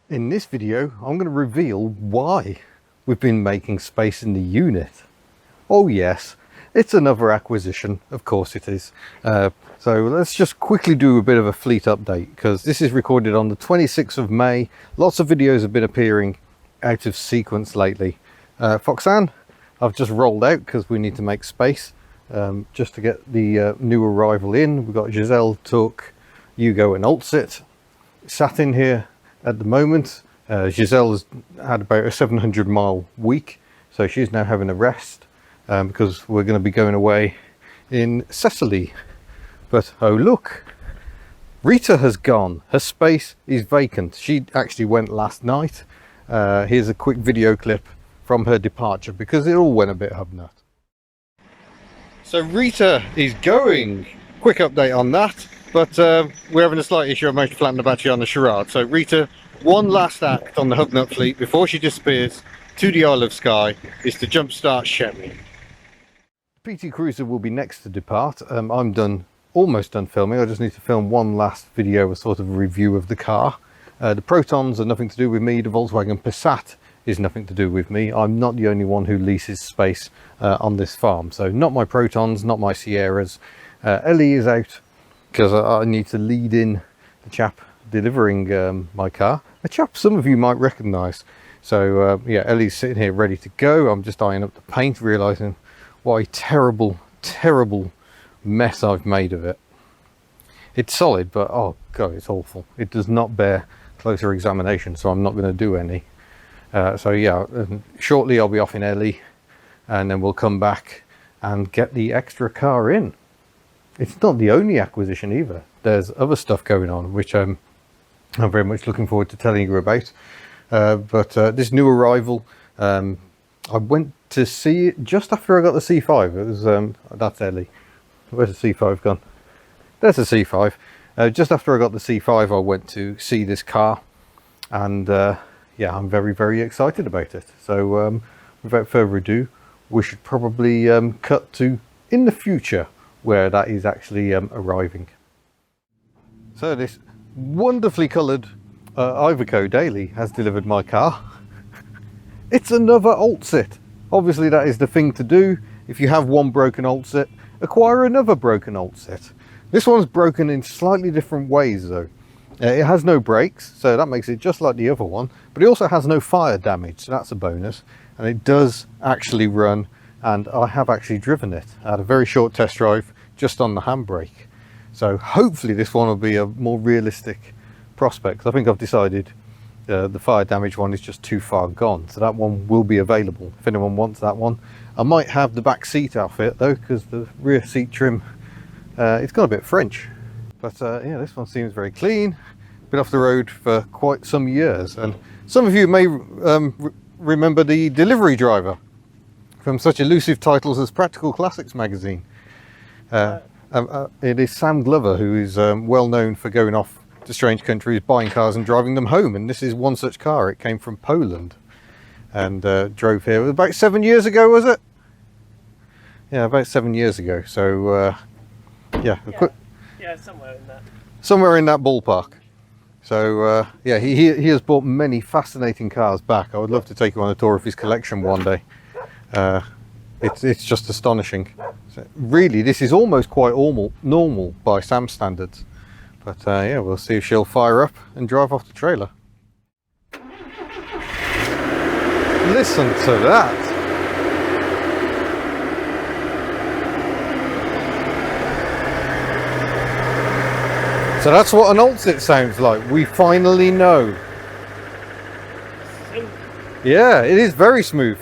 In this video, I'm going to reveal why we've been making space in the unit. Oh yes, it's another acquisition, of course it is. So let's just quickly do a bit of a fleet update, because this is recorded on the 26th of May. Lots of videos have been appearing out of sequence lately. Foxanne, I've just rolled out because we need to make space just to get the new arrival in. We've got Giselle, Took, Hugo and Oltcit sat in here at the moment. Giselle has had about a 700-mile week, so she's now having a rest because we're going to be going away in Sicily. But oh look, Rita has gone. Her space is vacant. She actually went last night. Here's a quick video clip from her departure because it all went a bit hubnut. So Rita is going. Quick update on that, but we're having a slight issue. I managed to flatten the battery on the charade. So Rita, one last act on the hubnut fleet before she disappears to the Isle of Skye is to jumpstart Sherry. PT Cruiser will be next to depart. I'm done, almost done filming. I just need to film one last video, a sort of review of the car. The Protons are nothing to do with me. The Volkswagen Passat is nothing to do with me. I'm not the only one who leases space on this farm. So not my Protons, not my Sierras. Ellie is out because I need to lead in the chap delivering my car. A chap some of you might recognise. So yeah, Ellie's sitting here ready to go. I'm just eyeing up the paint, realising what a terrible, terrible mess I've made of it. It's solid, but oh god, it's awful. It does not bear closer examination, so I'm not going to do any. So yeah, shortly I'll be off in Ellie, and then we'll come back and get the extra car in. It's not the only acquisition either. There's other stuff going on, which I'm very much looking forward to telling you about. But this new arrival, I went to see it just after I got the C5. It was that's Ellie. Where's the C5 gone? There's the C5. Just after I got the C5, I went to see this car, and yeah, I'm very, very excited about it. So without further ado, we should probably cut to in the future where that is actually arriving. So this wonderfully coloured Iveco Daily has delivered my car. It's another Oltcit. Obviously that is the thing to do. If you have one broken Oltcit, acquire another broken Oltcit. This one's broken in slightly different ways though. It has no brakes, so that makes it just like the other one, but it also has no fire damage, so that's a bonus. And it does actually run, and I have actually driven it. I had a very short test drive just on the handbrake. So hopefully this one will be a more realistic prospect. I think I've decided the fire damage one is just too far gone, so that one will be available if anyone wants that one. I might have the back seat outfit though, because the rear seat trim, it's got a bit French. But yeah, this one seems very clean. Been off the road for quite some years, and some of you may remember the delivery driver from such elusive titles as Practical Classics magazine. It is Sam Glover, who is well known for going off to strange countries, buying cars and driving them home, and this is one such car. It came from Poland and drove here about 7 years ago, was it? Yeah, about 7 years ago. So yeah, somewhere in that ballpark. So yeah, he has bought many fascinating cars back. I would love to take you on a tour of his collection one day. It's just astonishing. So really, this is almost quite normal by Sam's standards. But yeah, we'll see if she'll fire up and drive off the trailer. Listen to that. So that's what an Oltcit sounds like. We finally know. Yeah, it is very smooth.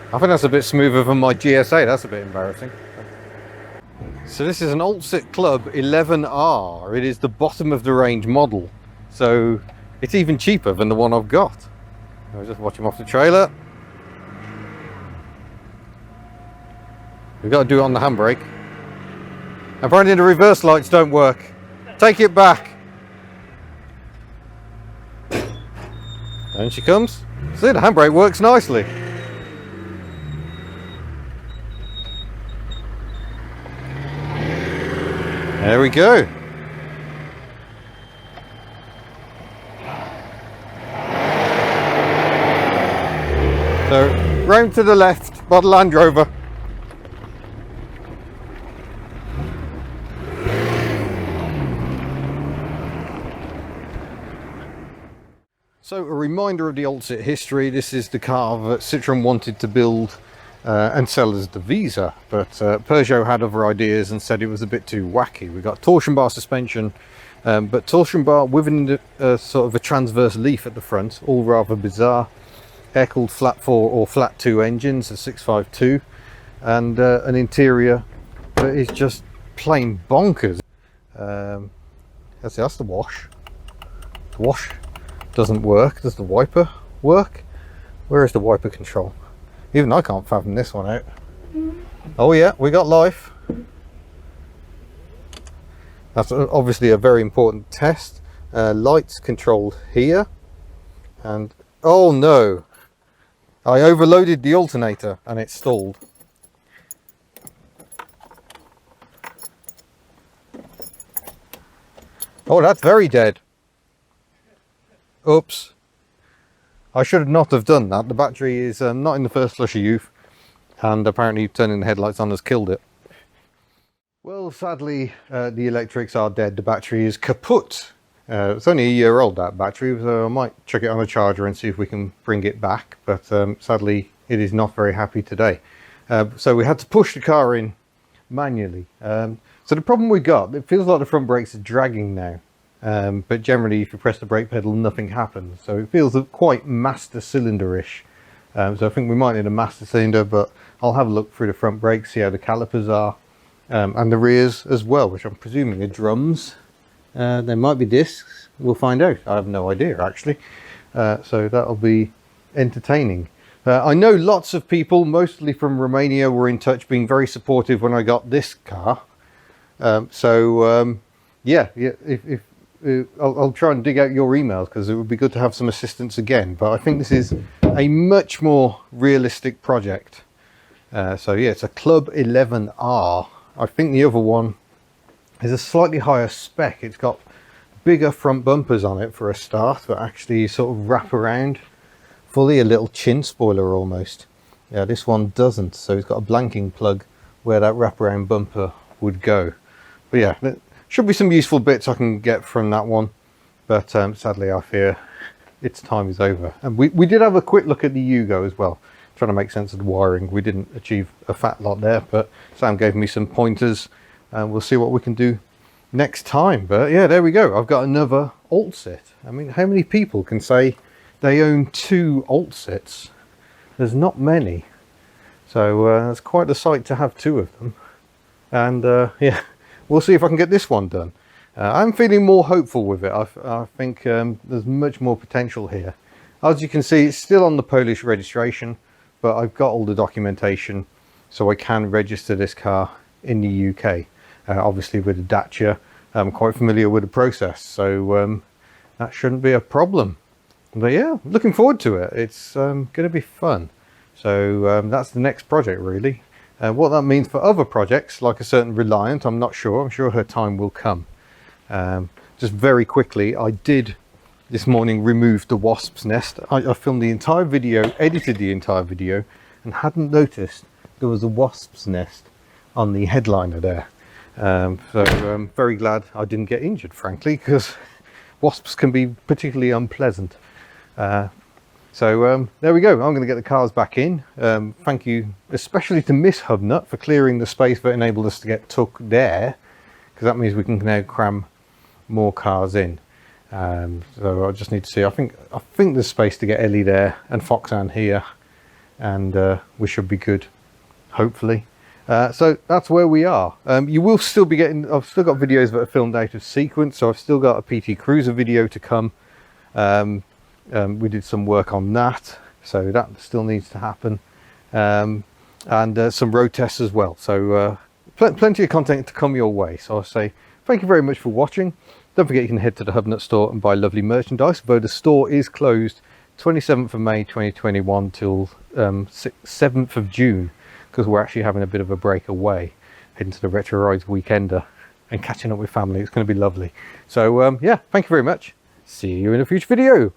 I think that's a bit smoother than my GSA. That's a bit embarrassing. So this is an Oltcit Club 11R. It is the bottom of the range model. So it's even cheaper than the one I've got. I'll just watch him off the trailer. We've got to do it on the handbrake. Apparently the reverse lights don't work. Take it back. And she comes. See, the handbrake works nicely. There we go. So round to the left by the Land Rover. So a reminder of the Oltcit history. This is the car that Citroën wanted to build and sell as the Visa, but Peugeot had other ideas and said it was a bit too wacky. We got torsion bar suspension, but torsion bar with sort of a transverse leaf at the front, all rather bizarre. Air-cooled flat 4 or flat 2 engines, a 652, and an interior that is just plain bonkers. That's the wash. The wash doesn't work. Does the wiper work? Where is the wiper control? Even I can't fathom this one out. Oh yeah, we got life. That's obviously a very important test. Lights controlled here, and oh no, I overloaded the alternator and it stalled. Oh, that's very dead. Oops. I should not have done that. The battery is not in the first flush of youth, and apparently turning the headlights on has killed it. Well, sadly, the electrics are dead. The battery is kaput. It's only a year old, that battery, so I might chuck it on a charger and see if we can bring it back, but sadly it is not very happy today. So we had to push the car in manually. So the problem we got, it feels like the front brakes are dragging now. But generally if you press the brake pedal nothing happens, so it feels quite master cylinder-ish. So I think we might need a master cylinder, but I'll have a look through the front brakes, see how the calipers are, and the rears as well, which I'm presuming are drums. There might be discs, we'll find out. I have no idea actually. So that'll be entertaining. I know lots of people, mostly from Romania, were in touch, being very supportive when I got this car. Yeah, if I'll try and dig out your emails, because it would be good to have some assistance again, but I think this is a much more realistic project. So yeah, it's a Club 11R. I think the other one is a slightly higher spec. It's got bigger front bumpers on it for a start, but actually sort of wrap around fully, a little chin spoiler almost. Yeah, this one doesn't, so it's got a blanking plug where that wraparound bumper would go. But yeah, should be some useful bits I can get from that one, but sadly I fear its time is over. And we did have a quick look at the Yugo as well, trying to make sense of the wiring. We didn't achieve a fat lot there, but Sam gave me some pointers, and we'll see what we can do next time. But yeah, there we go. I've got another Oltcit. I mean, how many people can say they own 2 Oltcits? There's not many, so it's quite a sight to have 2 of them. And yeah, we'll see if I can get this one done. I'm feeling more hopeful with it. I think there's much more potential here. As you can see, it's still on the Polish registration, but I've got all the documentation, so I can register this car in the UK. Obviously with a Dacia, I'm quite familiar with the process, so that shouldn't be a problem. But yeah, looking forward to it. It's going to be fun. So that's the next project really. What that means for other projects, like a certain Reliant, I'm not sure. I'm sure her time will come. Just very quickly, I did this morning remove the wasp's nest. I filmed the entire video, edited the entire video, and hadn't noticed there was a wasp's nest on the headliner there. So I'm very glad I didn't get injured, frankly, because wasps can be particularly unpleasant. So there we go. I'm going to get the cars back in. Thank you especially to Miss Hubnut for clearing the space that enabled us to get tuck there, because that means we can now cram more cars in. So I just need to see. I think there's space to get Ellie there and Foxanne here, and we should be good, hopefully. So that's where we are. You will still be getting, I've still got videos that are filmed out of sequence, so I've still got a PT Cruiser video to come. We did some work on that, so that still needs to happen, and some road tests as well. So plenty of content to come your way. So I'll say thank you very much for watching. Don't forget you can head to the Hubnut store and buy lovely merchandise, though the store is closed 27th of May 2021 till 7th of June, because we're actually having a bit of a break away, heading to the Retro Rides Weekender and catching up with family. It's going to be lovely. So yeah, thank you very much. See you in a future video.